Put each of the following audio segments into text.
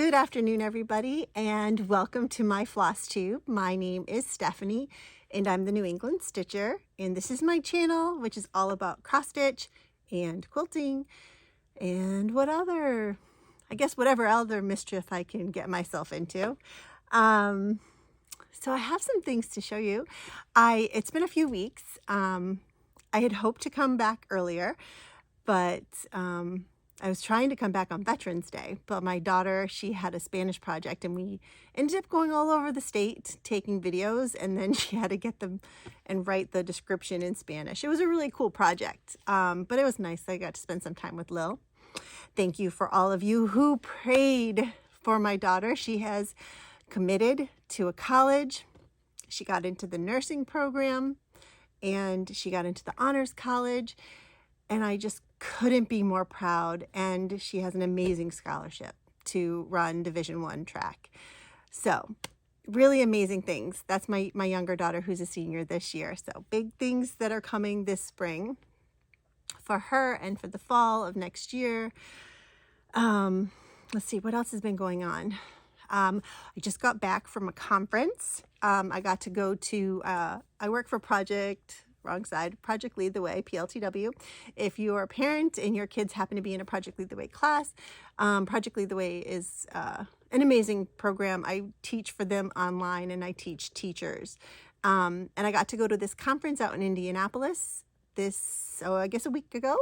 Good afternoon, everybody, and welcome to my Flosstube. My name is Stephanie, and I'm the New England Stitcher, and this is my channel, which is all about cross stitch and quilting and whatever other mischief I can get myself into. So I have some things to show you. It's been a few weeks. I had hoped to come back earlier, but I was trying to come back on Veterans Day, but my daughter, she had a Spanish project and we ended up going all over the state taking videos, and then she had to get them and write the description in Spanish. It was a really cool project, but it was nice. I got to spend some time with Lil. Thank you for all of you who prayed for my daughter. She has committed to a college. She got into the nursing program and she got into the honors college, and I just couldn't be more proud. And she has an amazing scholarship to run Division I track. So really amazing things. That's my younger daughter who's a senior this year. So big things that are coming this spring for her and for the fall of next year. Let's see, what else has been going on? I just got back from a conference. I got to go to, I work for Project Lead the Way, PLTW. If you're a parent and your kids happen to be in a Project Lead the Way class, Project Lead the Way is an amazing program. I teach for them online and I teach teachers. And I got to go to this conference out in Indianapolis I guess a week ago.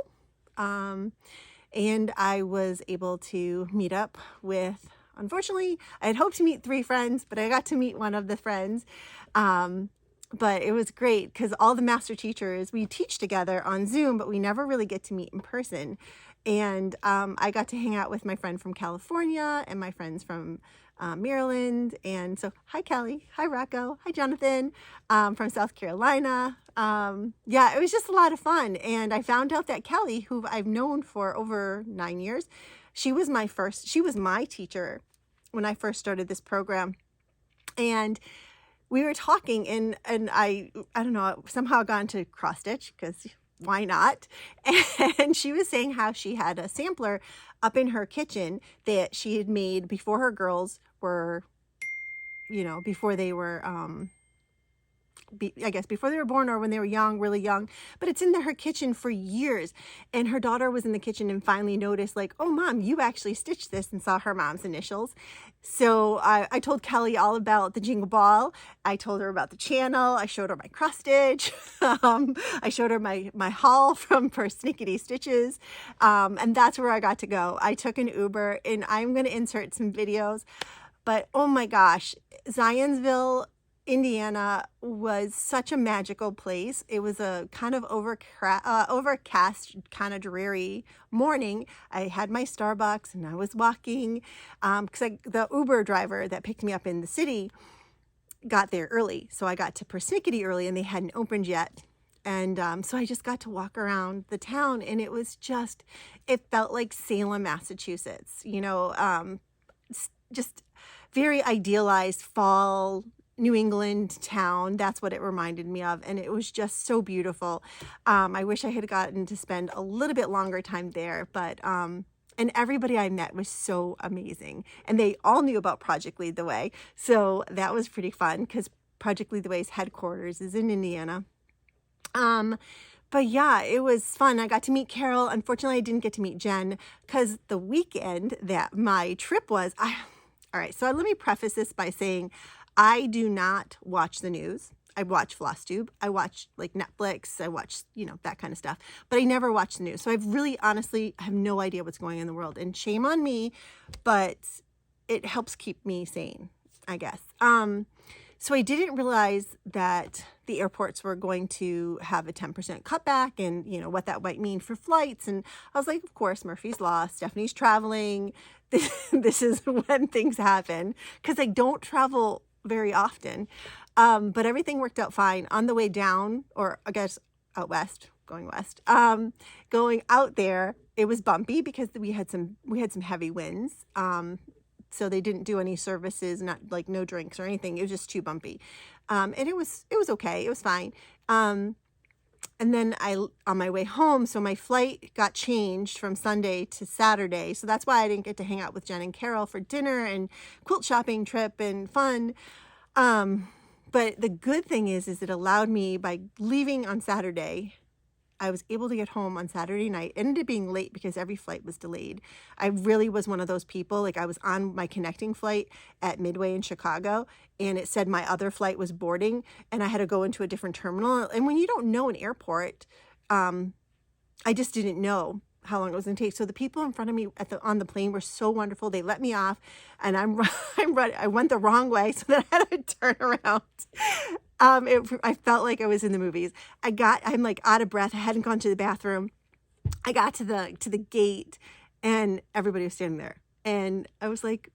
And I was able to meet up with, unfortunately, I had hoped to meet 3 friends, but I got to meet one of the friends. But it was great because all the master teachers, we teach together on Zoom, but we never really get to meet in person. And I got to hang out with my friend from California and my friends from Maryland. And so, hi, Kelly. Hi, Rocco. Hi, Jonathan, from South Carolina. Yeah, it was just a lot of fun. And I found out that Kelly, who I've known for over 9 years, she was my teacher when I first started this program. And we were talking and I don't know, somehow got into cross stitch because why not? And she was saying how she had a sampler up in her kitchen that she had made before her girls were, before they were, before they were born or when they were young, really young, but it's in her kitchen for years. And her daughter was in the kitchen and finally noticed, like, oh, Mom, you actually stitched this, and saw her mom's initials. So I told Kelly all about the Jingle Ball. I told her about the channel. I showed her my cross stitch. I showed her my haul from Persnickety Stitchers. And that's where I got to go. I took an Uber, and I'm going to insert some videos. But oh my gosh, Zionsville, Indiana was such a magical place. It was a kind of overcast, kind of dreary morning. I had my Starbucks and I was walking because the Uber driver that picked me up in the city got there early. So I got to Persnickety early and they hadn't opened yet. And so I just got to walk around the town, and it felt like Salem, Massachusetts, just very idealized fall New England town. That's what it reminded me of. And it was just so beautiful. I wish I had gotten to spend a little bit longer time there, but, and everybody I met was so amazing. And they all knew about Project Lead the Way. So that was pretty fun because Project Lead the Way's headquarters is in Indiana. But yeah, it was fun. I got to meet Carol. Unfortunately, I didn't get to meet Jen because the weekend that my trip was, all right, so let me preface this by saying I do not watch the news. I watch Flosstube. I watch like Netflix. I watch, that kind of stuff. But I never watch the news. So I've really honestly have no idea what's going on in the world. And shame on me, but it helps keep me sane, I guess. So I didn't realize that the airports were going to have a 10% cutback and, what that might mean for flights. And I was like, of course, Murphy's Law. Stephanie's traveling. This is when things happen because I don't travel very often. But everything worked out fine on the way down, or I guess out west, going west. Going out there, it was bumpy because we had some heavy winds. So they didn't do any services, not like no drinks or anything. It was just too bumpy. And it was okay. It was fine. And then on my way home, so my flight got changed from Sunday to Saturday. So that's why I didn't get to hang out with Jen and Carol for dinner and quilt shopping trip and fun. But the good thing is it allowed me, by leaving on Saturday, I was able to get home on Saturday night. It ended up being late because every flight was delayed. I really was one of those people. Like, I was on my connecting flight at Midway in Chicago, and it said my other flight was boarding, and I had to go into a different terminal. And when you don't know an airport, I just didn't know how long it was going to take. So the people in front of me on the plane were so wonderful. They let me off, and I went the wrong way, so then I had to turn around. I felt like I was in the movies. I'm like out of breath. I hadn't gone to the bathroom. I got to the gate, and everybody was standing there, and I was like,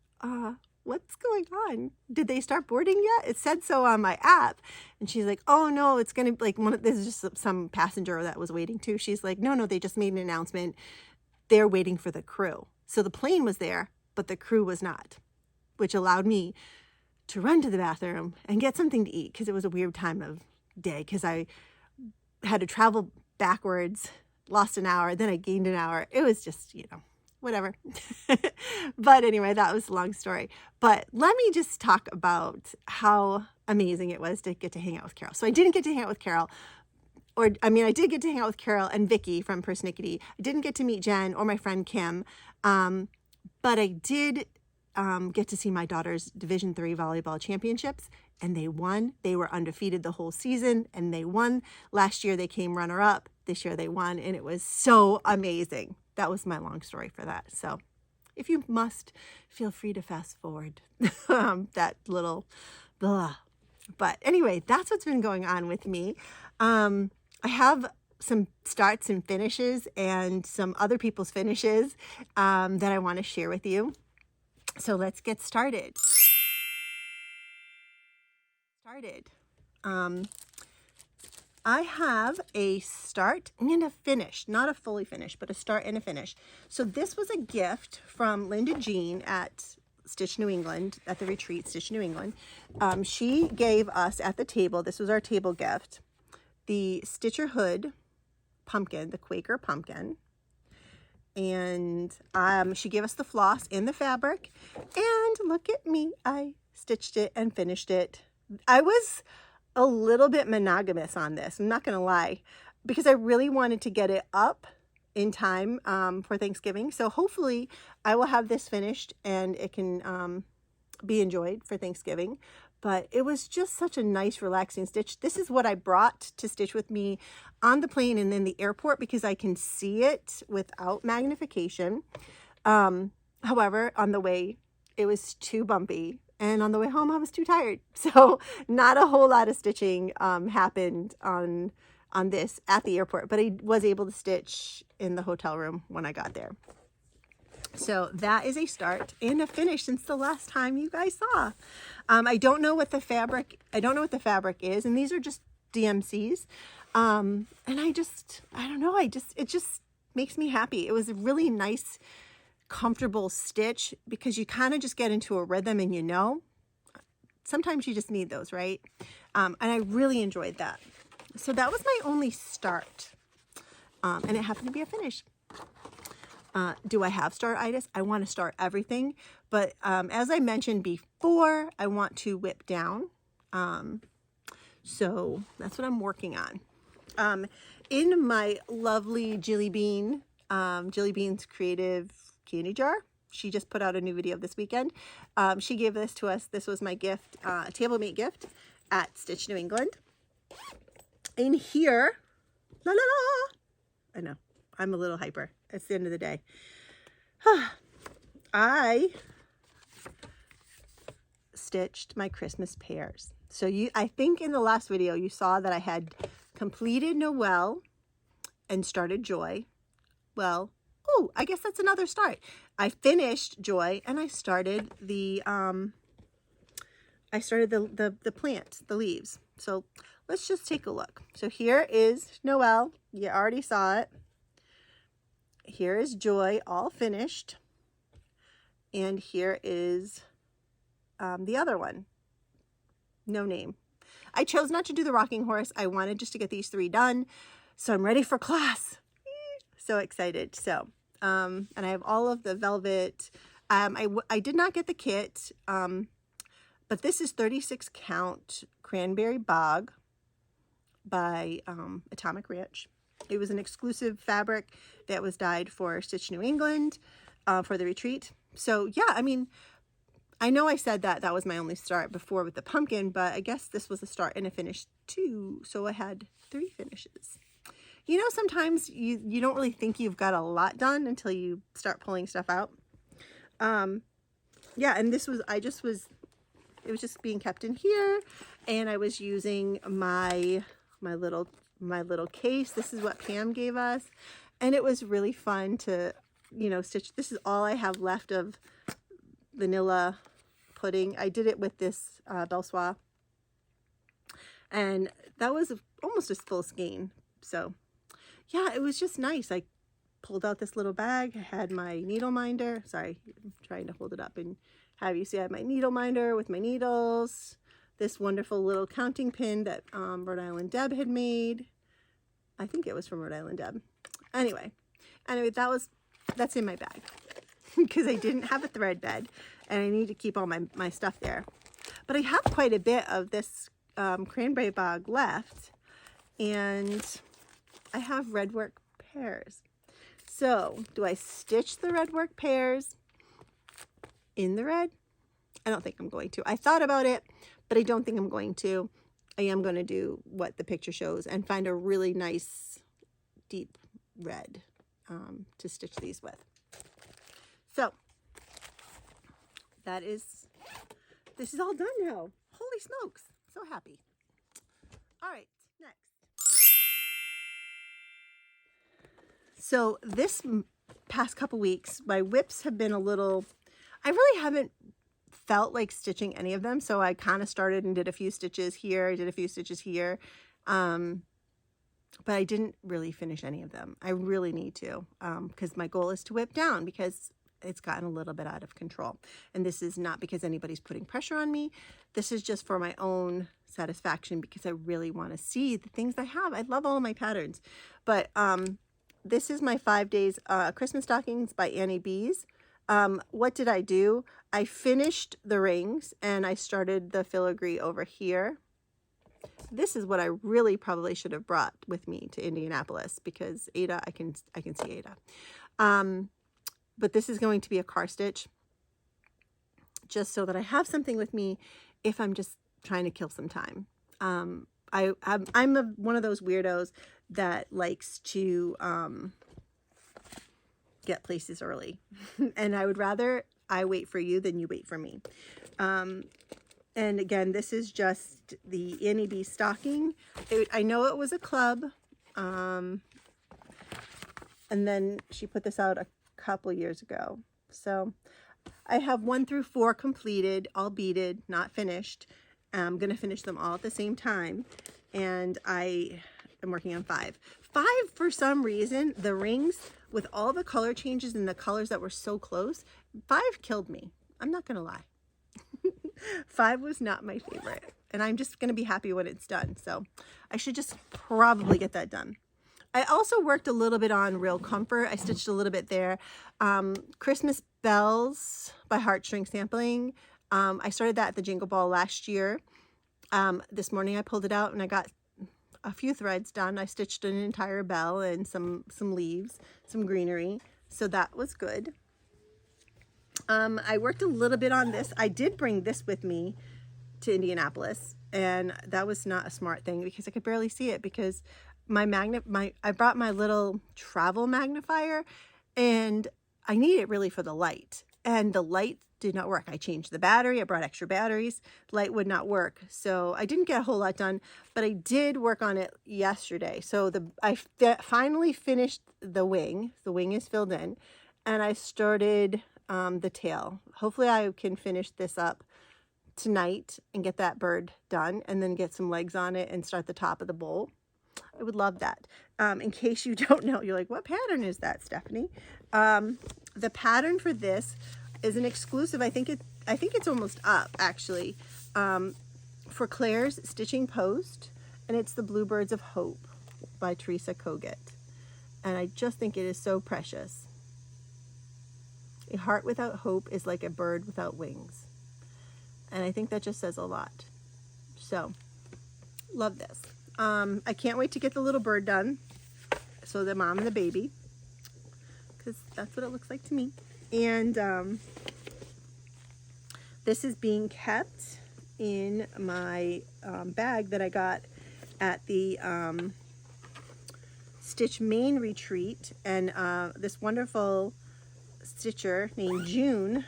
what's going on? Did they start boarding yet? It said so on my app. And she's like, oh no, it's gonna, like, this is just some passenger that was waiting too. She's like, no, they just made an announcement. They're waiting for the crew. So the plane was there, but the crew was not, which allowed me to run to the bathroom and get something to eat, because it was a weird time of day, because I had to travel backwards, lost an hour, then I gained an hour. It was just, whatever. But anyway, that was a long story. But let me just talk about how amazing it was to get to hang out with Carol. So I didn't get to hang out with Carol, I did get to hang out with Carol and Vicky from Persnickety. I didn't get to meet Jen or my friend Kim, but I did get to see my daughter's Division III volleyball championships, and they won. They were undefeated the whole season, and they won. Last year they came runner-up. This year they won, and it was so amazing. That was my long story for that. So if you must, feel free to fast forward that little blah. But anyway, that's what's been going on with me. I have some starts and finishes and some other people's finishes that I want to share with you. So let's get started. I have a start and a finish, not a fully finished, but a start and a finish. So this was a gift from Linda Jean at Stitch New England, at the retreat, Stitch New England. She gave us at the table, this was our table gift, the Stitcher Hood pumpkin, the Quaker pumpkin. And she gave us the floss in the fabric, and look at me, I stitched it and finished it. I was a little bit monogamous on this, I'm not gonna lie, because I really wanted to get it up in time for Thanksgiving. So hopefully I will have this finished and it can be enjoyed for Thanksgiving. But it was just such a nice, relaxing stitch. This is what I brought to stitch with me on the plane and in the airport, because I can see it without magnification. However, on the way, it was too bumpy. And on the way home, I was too tired. So not a whole lot of stitching happened on this at the airport. But I was able to stitch in the hotel room when I got there. So that is a start and a finish since the last time you guys saw. I don't know what the fabric is, and these are just DMCs. And I don't know, it just makes me happy. It was a really nice, comfortable stitch, because you kind of just get into a rhythm, and sometimes you just need those, right? And I really enjoyed that. So that was my only start, and it happened to be a finish. Do I have start-itis? I want to start everything, but as I mentioned before, I want to whip down. So that's what I'm working on. In my lovely Jilly Bean's Creative Candy Jar, she just put out a new video this weekend. She gave this to us. This was my gift, table mate gift at Stitch New England. In here, la la la. I know, I'm a little hyper. It's the end of the day. I stitched my Christmas pears. So I think in the last video you saw that I had completed Noel and started Joy. Well, I guess that's another start. I finished Joy and I started the plant, the leaves. So let's just take a look. So here is Noel. You already saw it. Here is Joy, all finished. And here is the other one. No name. I chose not to do the rocking horse. I wanted just to get these 3 done. So I'm ready for class. So excited. So, and I have all of the velvet. I did not get the kit, but this is 36 count Cranberry Bog by Atomic Ranch. It was an exclusive fabric that was dyed for Stitch New England for the retreat. So yeah, I mean, I know I said that was my only start before with the pumpkin, but I guess this was a start and a finish too. So I had 3 finishes. You know, sometimes you don't really think you've got a lot done until you start pulling stuff out. Yeah, and this was, it was just being kept in here, and I was using my little case. This is what Pam gave us, and it was really fun to, you know, stitch. This is all I have left of vanilla pudding. I did it with this Belsois, and that was almost a full skein. So yeah, it was just nice. I pulled out this little bag. I had my needle minder. Sorry, I'm trying to hold it up and have you see I have my needle minder with my needles. This wonderful little counting pin that Rhode Island Deb had made. I think it was from Rhode Island Deb. Anyway, that's in my bag because I didn't have a thread bed and I need to keep all my stuff there. But I have quite a bit of this Cranberry Bog left, and I have red work pears. So do I stitch the red work pears in the red? I don't think I'm going to. I thought about it, but I don't think I'm going to. I am going to do what the picture shows and find a really nice deep red to stitch these with. So this is all done now. Holy smokes. So happy. All right, next. So this past couple weeks, my whips have been a little, I really haven't felt like stitching any of them. So I kind of started and did a few stitches here. I did a few stitches here. But I didn't really finish any of them. I really need to, because my goal is to whip down because it's gotten a little bit out of control. And this is not because anybody's putting pressure on me. This is just for my own satisfaction because I really want to see the things I have. I love all my patterns. But this is my 5 days Christmas stockings by Annie B's. What did I do? I finished the rings and I started the filigree over here. This is what I really probably should have brought with me to Indianapolis because Ada, I can see Ada. But this is going to be a car stitch just so that I have something with me if I'm just trying to kill some time. I'm one of those weirdos that likes to get places early. And I would rather I wait for you than you wait for me. And again, this is just the Annie B stocking. I know it was a club. And then she put this out a couple years ago. So I have 1 through 4 completed, all beaded, not finished. I'm going to finish them all at the same time. And I am working on 5. 5, for some reason, the rings with all the color changes and the colors that were so close, 5 killed me. I'm not going to lie. 5 was not my favorite. And I'm just going to be happy when it's done. So I should just probably get that done. I also worked a little bit on Real Comfort. I stitched a little bit there. Christmas Bells by Heartstring Sampling. I started that at the Jingle Ball last year. This morning I pulled it out and I got a few threads done. I stitched an entire bell and some leaves, some greenery. So that was good. I worked a little bit on this. I did bring this with me to Indianapolis, and that was not a smart thing because I could barely see it because I brought my little travel magnifier and I need it really for the light, and the light did not work. I changed the battery. I brought extra batteries. Light would not work. So I didn't get a whole lot done, but I did work on it yesterday. So I finally finished the wing. The wing is filled in, and I started the tail. Hopefully I can finish this up tonight and get that bird done and then get some legs on it and start the top of the bowl. I would love that. In case you don't know, you're like, what pattern is that, Stephanie? The pattern for this is an exclusive. I think it's almost up actually, for Claire's Stitching Post, and it's the Bluebirds of Hope. by Teresa Kogut. And I just think it is so precious. A heart without hope is like a bird without wings. And I think that just says a lot. So, love this. I can't wait to get the little bird done. So the mom and the baby. Because that's what it looks like to me. And this is being kept in my bag that I got at the Stitch Maine retreat. And this wonderful stitcher named June,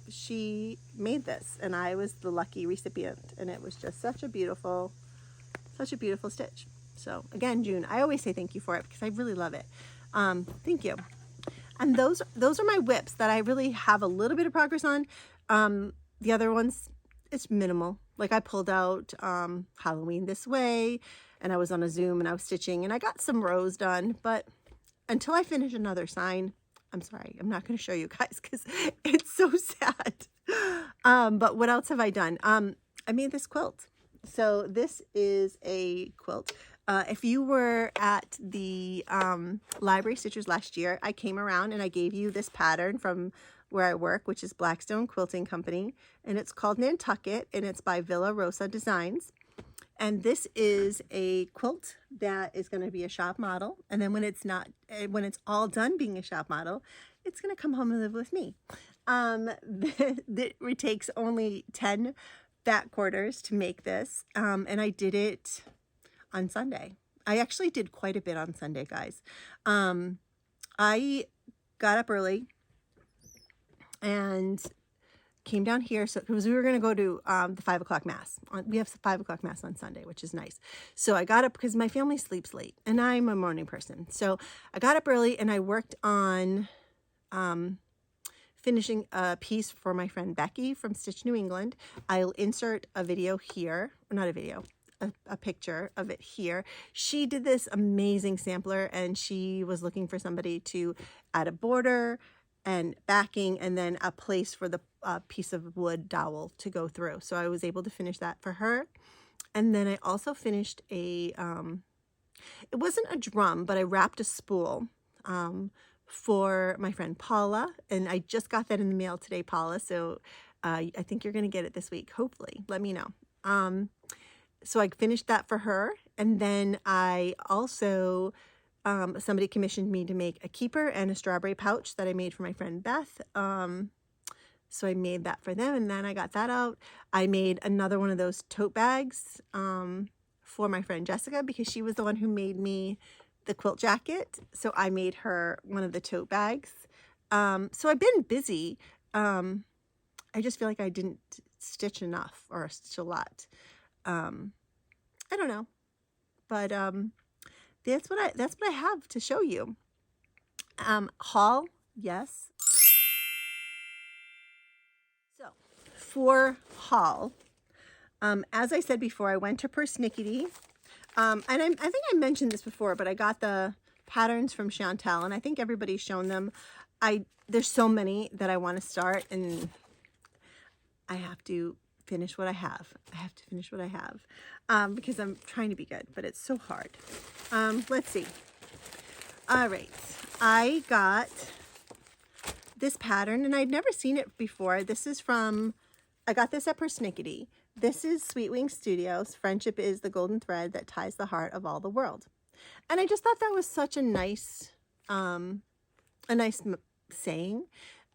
she made this, and I was the lucky recipient, and it was just such a beautiful stitch. So again, June, I always say thank you for it because I really love it. Thank you. And those are my whips that I really have a little bit of progress on. The other ones, it's minimal. Like I pulled out Halloween This Way, and I was on a Zoom and I was stitching, and I got some rows done, but until I finish another sign, I'm sorry, I'm not going to show you guys because it's so sad. But what else have I done? I made this quilt. So this is a quilt. If you were at the Library Stitchers last year, I came around and I gave you this pattern from where I work, which is Blackstone Quilting Company. And it's called Nantucket, and it's by Villa Rosa Designs. And this is a quilt that is going to be a shop model. And then when it's all done being a shop model, it's going to come home and live with me. It takes only 10 back quarters to make this. And I did it on Sunday. I actually did quite a bit on Sunday, guys. I got up early and came down here because we were going to go to the 5 o'clock mass. We have 5 o'clock mass on Sunday, which is nice. So I got up because my family sleeps late and I'm a morning person. So I got up early and I worked on finishing a piece for my friend Becky from Stitch New England. I'll insert a video here, or not a video, a picture of it here. She did this amazing sampler, and she was looking for somebody to add a border and backing, and then a place for the piece of wood dowel to go through. So I was able to finish that for her. And then I also finished it wasn't a drum, but I wrapped a spool for my friend Paula. And I just got that in the mail today, Paula. So I think you're going to get it this week. Hopefully, let me know. So I finished that for her. And then I also... somebody commissioned me to make a keeper and a strawberry pouch that I made for my friend Beth. So I made that for them, and then I got that out. I made another one of those tote bags for my friend Jessica because she was the one who made me the quilt jacket. So I made her one of the tote bags. So I've been busy. I just feel like I didn't stitch enough or stitch a lot. I don't know, but that's what I have to show you. Haul, yes. So for haul, as I said before, I went to Persnickety. And I think I mentioned this before, but I got the patterns from Chantel, and I think everybody's shown them. There's so many that I want to start, and I have to finish what I have. Because I'm trying to be good, but it's so hard. Let's see. All right. I got this pattern, and I'd never seen it before. I got this at Persnickety. This is Sweet Wing Studios. Friendship is the golden thread that ties the heart of all the world. And I just thought that was such a nice saying.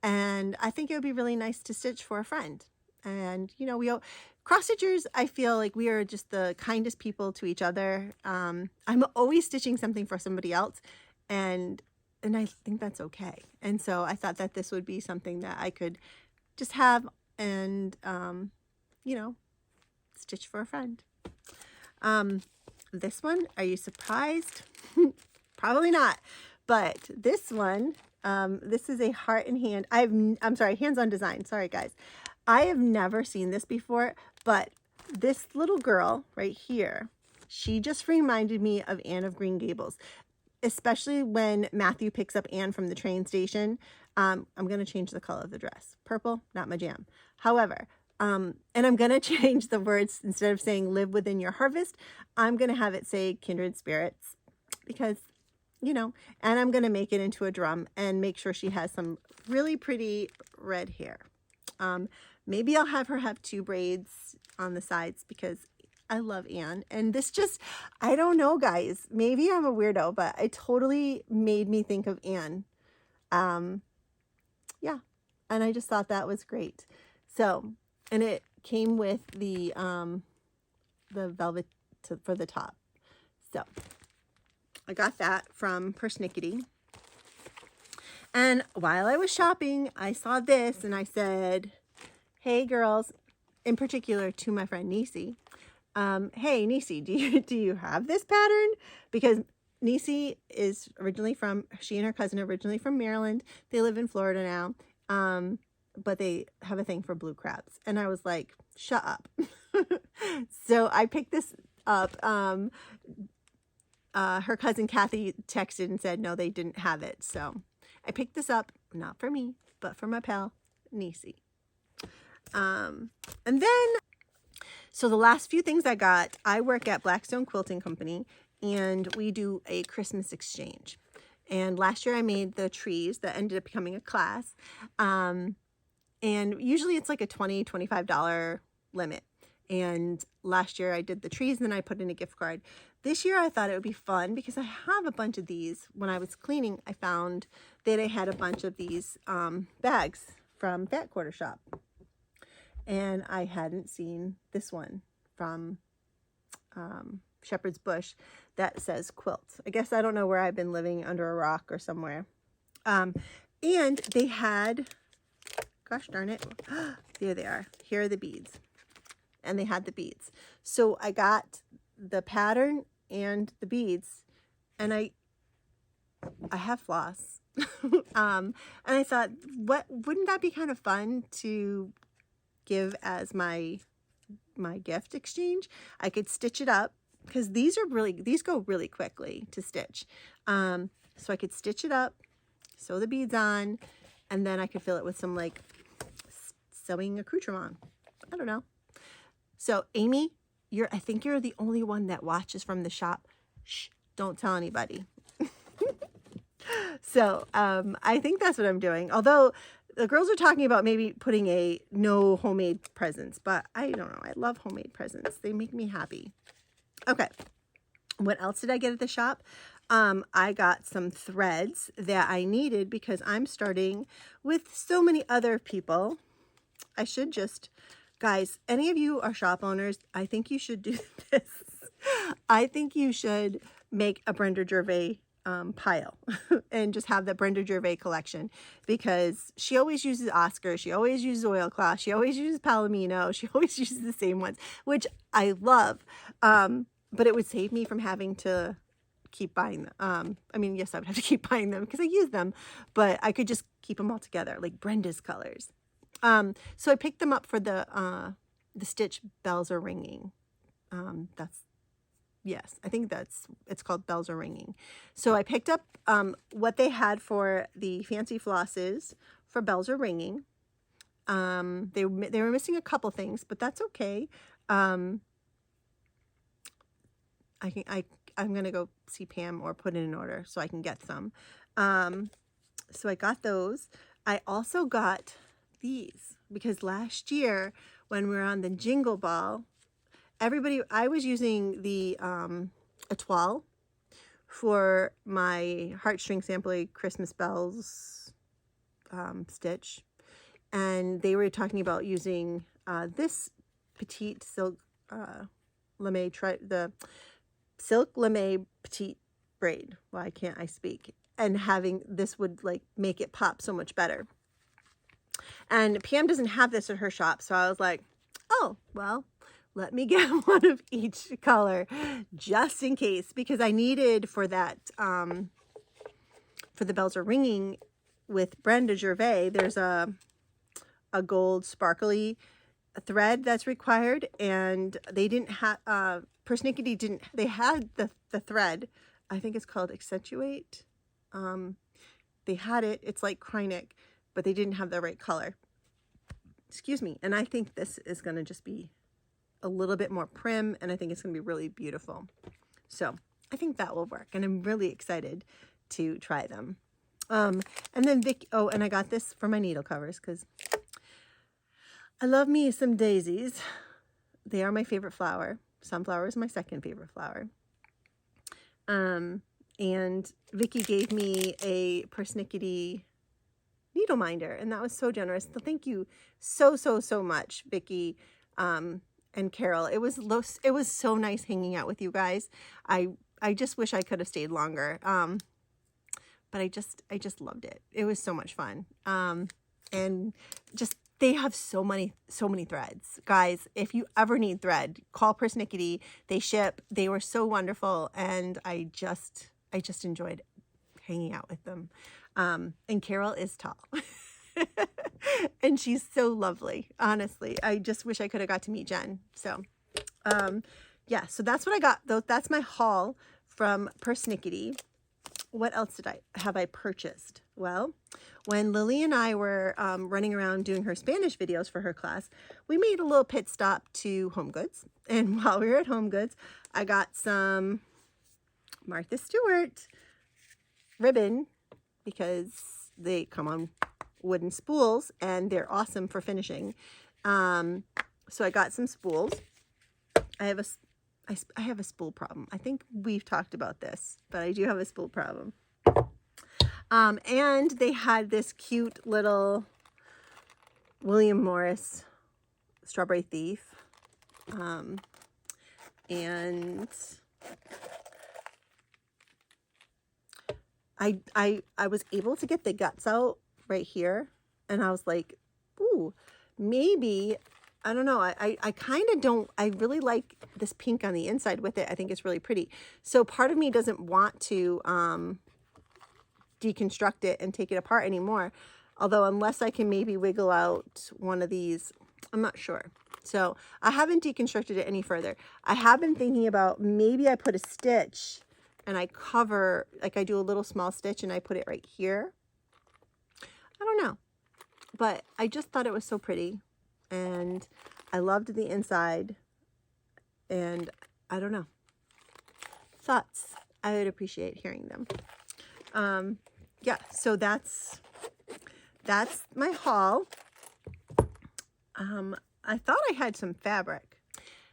And I think it would be really nice to stitch for a friend. And, you know, cross stitchers, I feel like we are just the kindest people to each other. I'm always stitching something for somebody else, and I think that's okay. And so I thought that this would be something that I could just have and, you know, stitch for a friend. This one, are you surprised? Probably not. But this one, this is a heart and hand. I'm sorry, hands-on design. Sorry, guys. I have never seen this before, but this little girl right here, she just reminded me of Anne of Green Gables, especially when Matthew picks up Anne from the train station. I'm going to change the color of the dress. Purple, not my jam. However, And I'm going to change the words. Instead of saying live within your harvest, I'm going to have it say kindred spirits, because, you know, and I'm going to make it into a drum and make sure she has some really pretty red hair. Maybe I'll have her have 2 braids on the sides, because I love Anne. And this just, I don't know, guys, maybe I'm a weirdo, but it totally made me think of Anne. Yeah. And I just thought that was great. So, and it came with the velvet for the top. So I got that from Persnickety. And while I was shopping, I saw this and I said, hey girls, in particular to my friend Nisi, hey Nisi, do you have this pattern? Because Nisi is originally she and her cousin are originally from Maryland. They live in Florida now. But they have a thing for blue crabs. And I was like, shut up. So I picked this up. Her cousin Kathy texted and said, no, they didn't have it. So I picked this up, not for me, but for my pal, Nisi. And then, so the last few things I got, I work at Blackstone Quilting Company, and we do a Christmas exchange. And last year I made the trees that ended up becoming a class. And usually it's like a $20, $25 limit. And last year I did the trees and then I put in a gift card. This year I thought it would be fun because I have a bunch of these. When I was cleaning, I found that I had a bunch of these bags from Fat Quarter Shop. And I hadn't seen this one from Shepherd's Bush that says quilt. I guess I don't know where I've been living, under a rock or somewhere. And they had, gosh darn it, there they are. Here are the beads. And they had the beads. So I got the pattern and the beads, and I have floss. And I thought, wouldn't that be kind of fun to give as my gift exchange? I could stitch it up, because these go really quickly to stitch. So I could stitch it up, sew the beads on, and then I could fill it with some like sewing accoutrement. I don't know. So Amy, I think you're the only one that watches from the shop. Shh, don't tell anybody. So I think that's what I'm doing. Although the girls are talking about maybe putting a no homemade presents, but I don't know. I love homemade presents. They make me happy. Okay. What else did I get at the shop? I got some threads that I needed because I'm starting with so many other people. I should just, guys, any of you are shop owners, I think you should do this. I think you should make a Brenda Gervais pile and just have the Brenda Gervais collection, because she always uses Oscar, she always uses oilcloth, she always uses Palomino, she always uses the same ones, which I love. But it would save me from having to keep buying them. I mean, yes, I would have to keep buying them because I use them, but I could just keep them all together, like Brenda's colors. So I picked them up for the stitch Bells Are Ringing. Yes, I think it's called Bells Are Ringing. So I picked up what they had for the fancy flosses for Bells Are Ringing. They were missing a couple things, but that's okay. I'm gonna go see Pam or put in an order so I can get some. So I got those. I also got these because last year when we were on the Jingle Ball, I was using the Etoile for my heartstring sample Christmas bells stitch, and they were talking about using this petite silk lame the silk lame petite braid. Why can't I speak? And having this would like make it pop so much better. And Pam doesn't have this at her shop, so I was like, oh well, let me get one of each color just in case, because I needed for that for the Bells Are Ringing with Brenda Gervais, there's a gold sparkly thread that's required, and they didn't have Persnickety didn't. They had the thread, I think it's called Accentuate. They had it. It's like Krynic, but they didn't have the right color. excuse me. And I think this is going to just be a little bit more prim, and I think it's going to be really beautiful. So I think that will work, and I'm really excited to try them. And then Vicky, oh, and I got this for my needle covers because I love me some daisies. They are my favorite flower. Sunflower is my second favorite flower. And Vicky gave me a Persnickety needle minder, and that was so generous. So thank you so much, Vicky and Carol. It was so nice hanging out with you guys. I just wish I could have stayed longer. But I just loved it. It was so much fun. And just, they have so many threads. Guys, if you ever need thread, call Persnickety. They ship. They were so wonderful, and I just enjoyed hanging out with them. And Carol is tall. And she's so lovely. Honestly, I just wish I could have got to meet Jen. So, yeah, so that's what I got. That's my haul from Persnickety. What else have I purchased? Well, when Lily and I were running around doing her Spanish videos for her class, we made a little pit stop to Home Goods. And while we were at Home Goods, I got some Martha Stewart ribbon because they come on wooden spools and they're awesome for finishing. So I got some spools. I have a spool problem. I think we've talked about this, but I do have a spool problem. And they had this cute little William Morris Strawberry Thief. And I was able to get the guts out right here, and I was like, ooh, maybe, I don't know. I kind of don't, I really like this pink on the inside with it. I think it's really pretty. So part of me doesn't want to deconstruct it and take it apart anymore. Although unless I can maybe wiggle out one of these, I'm not sure. So I haven't deconstructed it any further. I have been thinking about maybe I put a stitch and I cover, like I do a little small stitch and I put it right here. I don't know. But I just thought it was so pretty. And I loved the inside. And I don't know. Thoughts. I would appreciate hearing them. Yeah, so that's my haul. I thought I had some fabric.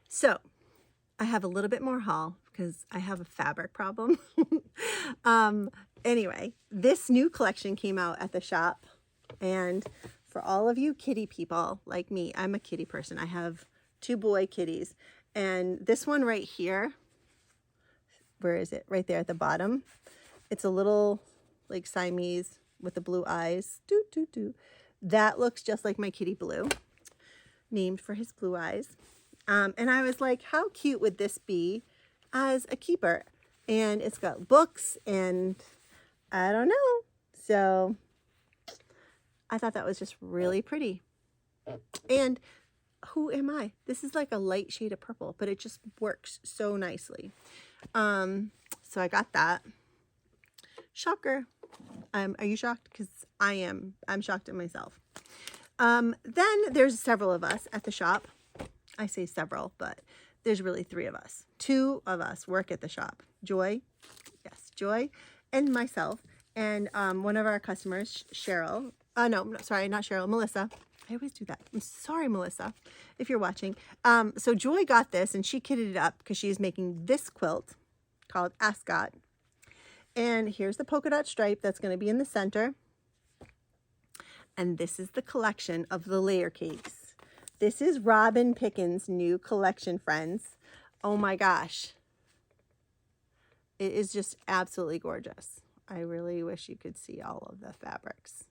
So I have a little bit more haul because I have a fabric problem. Anyway, this new collection came out at the shop. And for all of you kitty people like me, I'm a kitty person. I have 2 boy kitties. And this one right here, where is it? Right there at the bottom. It's a little like Siamese with the blue eyes. That looks just like my kitty Blue, named for his blue eyes. And I was like, how cute would this be as a keeper? And it's got books and I don't know. So I thought that was just really pretty. And who am I? This is like a light shade of purple, but it just works so nicely. So I got that. Shocker. Are you shocked? Because I am. I'm shocked at myself. Then there's several of us at the shop. I say several, but there's really 3 of us. 2 of us work at the shop. Joy, yes, Joy, and myself, and one of our customers, Cheryl. No, sorry, not Cheryl, Melissa. I always do that. I'm sorry, Melissa, if you're watching. So Joy got this, and she kitted it up because she's making this quilt called Ascot. And here's the polka dot stripe that's going to be in the center. And this is the collection of the layer cakes. This is Robin Pickens' new collection, friends. Oh my gosh. It is just absolutely gorgeous. I really wish you could see all of the fabrics.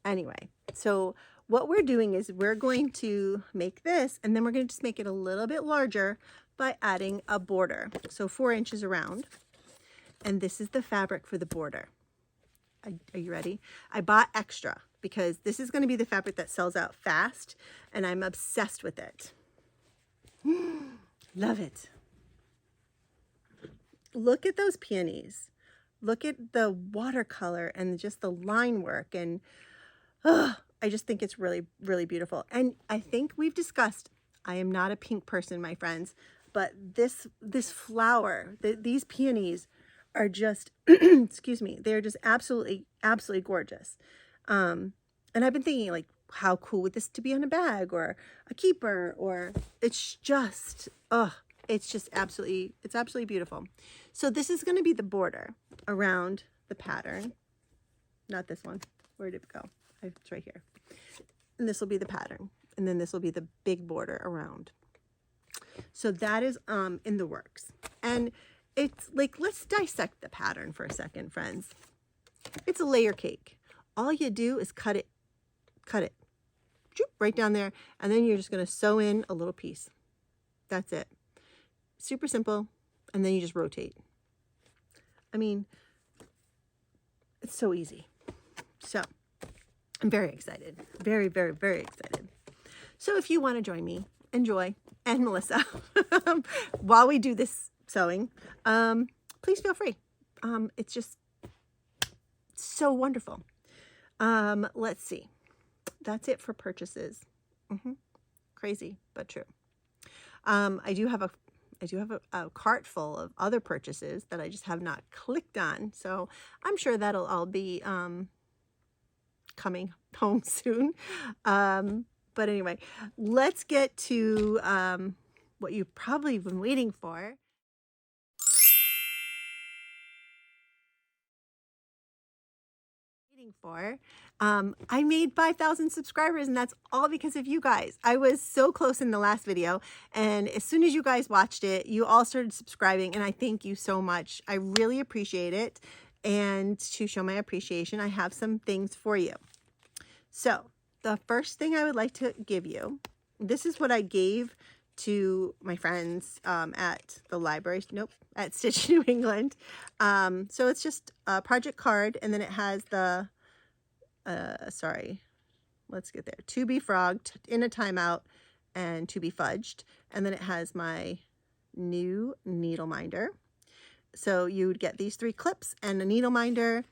Anyway, so what we're doing is we're going to make this, and then we're going to just make it a little bit larger by adding a border. So 4 inches around. And this is the fabric for the border. Are you ready? I bought extra because this is going to be the fabric that sells out fast, and I'm obsessed with it. Love it. Look at those peonies. Look at the watercolor and just the line work, and I just think it's really, really beautiful. And I think we've discussed, I am not a pink person, my friends, but this flower, these peonies are just, excuse me, they're just absolutely, absolutely gorgeous. And I've been thinking, like, how cool would this to be on a bag or a keeper, or it's just, it's just absolutely, it's absolutely beautiful. So this is going to be the border around the pattern. Not this one. Where did it go? It's right here. And this will be the pattern. And then this will be the big border around. So that is in the works. And it's like, let's dissect the pattern for a second, friends. It's a layer cake. All you do is cut it right down there, and then you're just going to sew in a little piece. That's it. Super simple. And then you just rotate. I mean, it's so easy. So I'm very excited. Very, very, very excited. So if you want to join me and Joy and Melissa while we do this sewing, please feel free. It's just so wonderful. Let's see. That's it for purchases. Crazy, but true. I do have a cart full of other purchases that I just have not clicked on. So I'm sure that'll all be coming home soon. But anyway, let's get to what you've probably been waiting for. I made 5,000 subscribers, and that's all because of you guys. I was so close in the last video, and as soon as you guys watched it, you all started subscribing, and I thank you so much. I really appreciate it. And to show my appreciation, I have some things for you. So the first thing I would like to give you, this is what I gave to my friends at the library, at Stitch New England. So it's just a project card, and then it has the, let's get there, to be frogged, in a timeout, and to be fudged. And then it has my new needle minder. So you would get these 3 clips and a needle minder.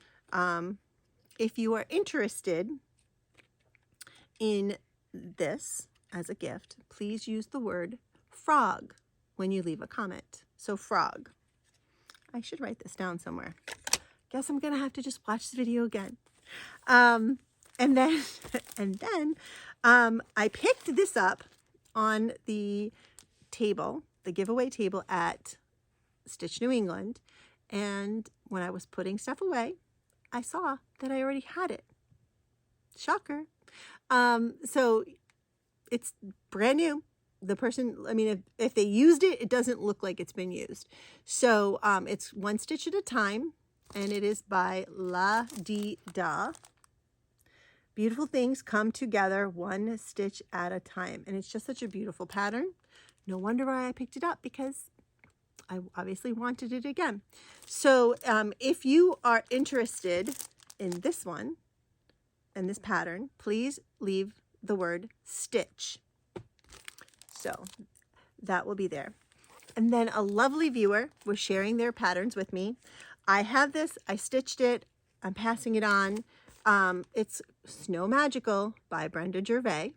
If you are interested in this as a gift, please use the word frog when you leave a comment. So frog. I should write this down somewhere. Guess I'm gonna have to just watch the video again. And then I picked this up on the table, the giveaway table at Stitch New England. And when I was putting stuff away, I saw that I already had it. Shocker. So it's brand new. The person, I mean, if they used it, it doesn't look like it's been used. So it's One Stitch at a Time, and it is by La Di Da. Beautiful things come together one stitch at a time. And it's just such a beautiful pattern. No wonder why I picked it up, because I obviously wanted it again. So if you are interested in this one and this pattern, please leave the word stitch. So that will be there. And then a lovely viewer was sharing their patterns with me. I have this, I stitched it, I'm passing it on. It's Snow Magical by Brenda Gervais.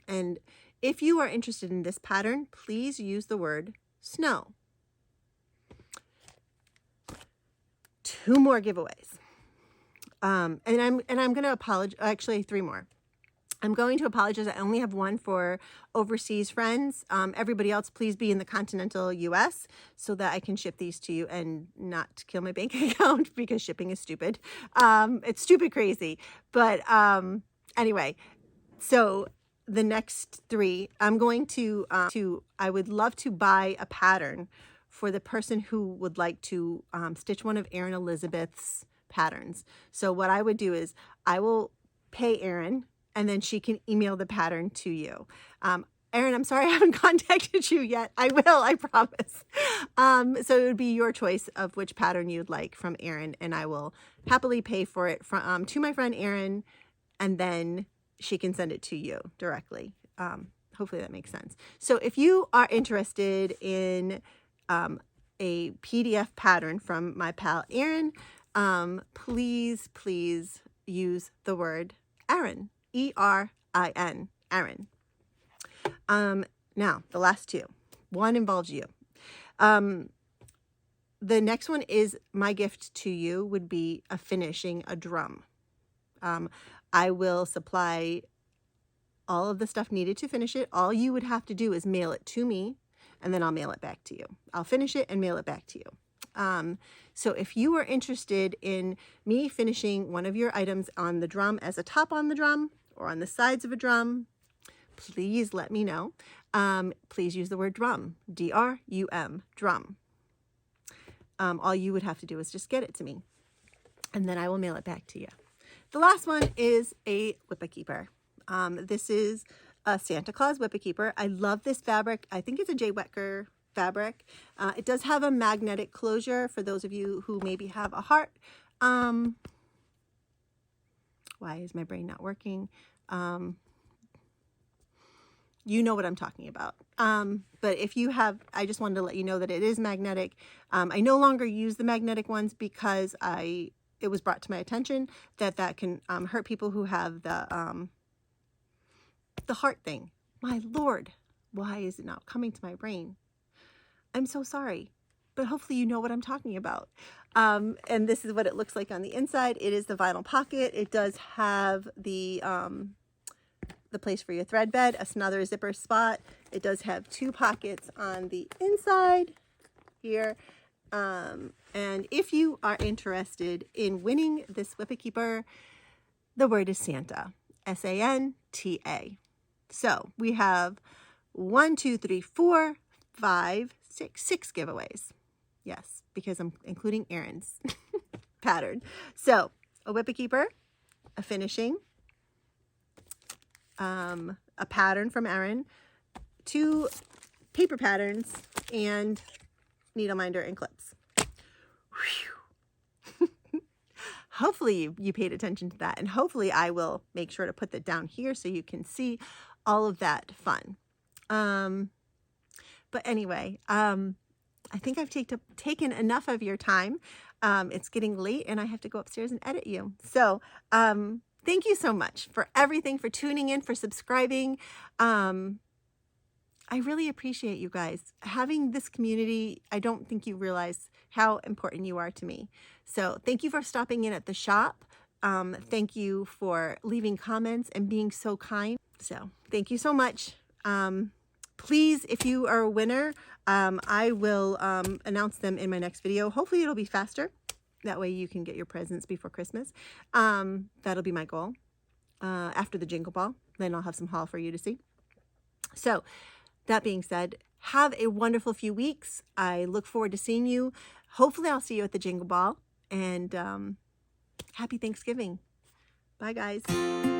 And if you are interested in this pattern, please use the word snow. 2 more giveaways. And I'm going to apologize. Actually, 3 more. I'm going to apologize. I only have 1 for overseas friends. Everybody else, please be in the continental US so that I can ship these to you and not kill my bank account, because shipping is stupid. It's stupid crazy. But anyway, so the next 3, I'm going to I would love to buy a pattern for the person who would like to stitch one of Erin Elizabeth's patterns. So what I would do is I will pay Erin, and then she can email the pattern to you. Erin, I'm sorry I haven't contacted you yet. I will, I promise. So it would be your choice of which pattern you'd like from Erin, and I will happily pay for it from, to my friend Erin, and then she can send it to you directly. Hopefully that makes sense. So if you are interested in a PDF pattern from my pal Erin, please use the word Erin E-R-I-N, Erin. Now, the last two. One involves you. The next one is my gift to you would be finishing a drum. I will supply all of the stuff needed to finish it. All you would have to do is mail it to me, and then I'll mail it back to you. I'll finish it and mail it back to you. So if you are interested in me finishing one of your items on the drum as a top on the drum or on the sides of a drum, please let me know. Please use the word drum, D-R-U-M, drum. All you would have to do is just get it to me, and then I will mail it back to you. The last one is a Whippekeeper. This is a Santa Claus Whippekeeper. I love this fabric. I think it's a J. Quaker fabric. It does have a magnetic closure for those of you who maybe have a heart. Why is my brain not working? You know what I'm talking about. But if you have, I just wanted to let you know that it is magnetic. I no longer use the magnetic ones because it was brought to my attention that can hurt people who have the heart thing. My Lord, why is it not coming to my brain? I'm so sorry, but hopefully you know what I'm talking about. And this is what it looks like on the inside. It is the vinyl pocket. It does have the place for your thread bed, another zipper spot. It does have 2 pockets on the inside here. And if you are interested in winning this Whippekeeper, the word is Santa, S-A-N-T-A. So we have 1, 2, 3, 4, 5, 6 giveaways. Yes, because I'm including Erin's pattern. So a Whippekeeper, a finishing, a pattern from Erin, 2 paper patterns, and needle minder and clips. Hopefully you paid attention to that, and hopefully I will make sure to put that down here so you can see all of that fun. But anyway, I think I've taken enough of your time. It's getting late and I have to go upstairs and edit you. So thank you so much for everything, for tuning in, for subscribing. I really appreciate you guys. Having this community, I don't think you realize how important you are to me. So thank you for stopping in at the shop. Thank you for leaving comments and being so kind. So thank you so much. Please, if you are a winner, I will announce them in my next video. Hopefully it'll be faster. That way you can get your presents before Christmas. That'll be my goal. After the Jingle Ball, then I'll have some haul for you to see. So that being said, have a wonderful few weeks. I look forward to seeing you. Hopefully I'll see you at the Jingle Ball, and happy Thanksgiving. Bye guys.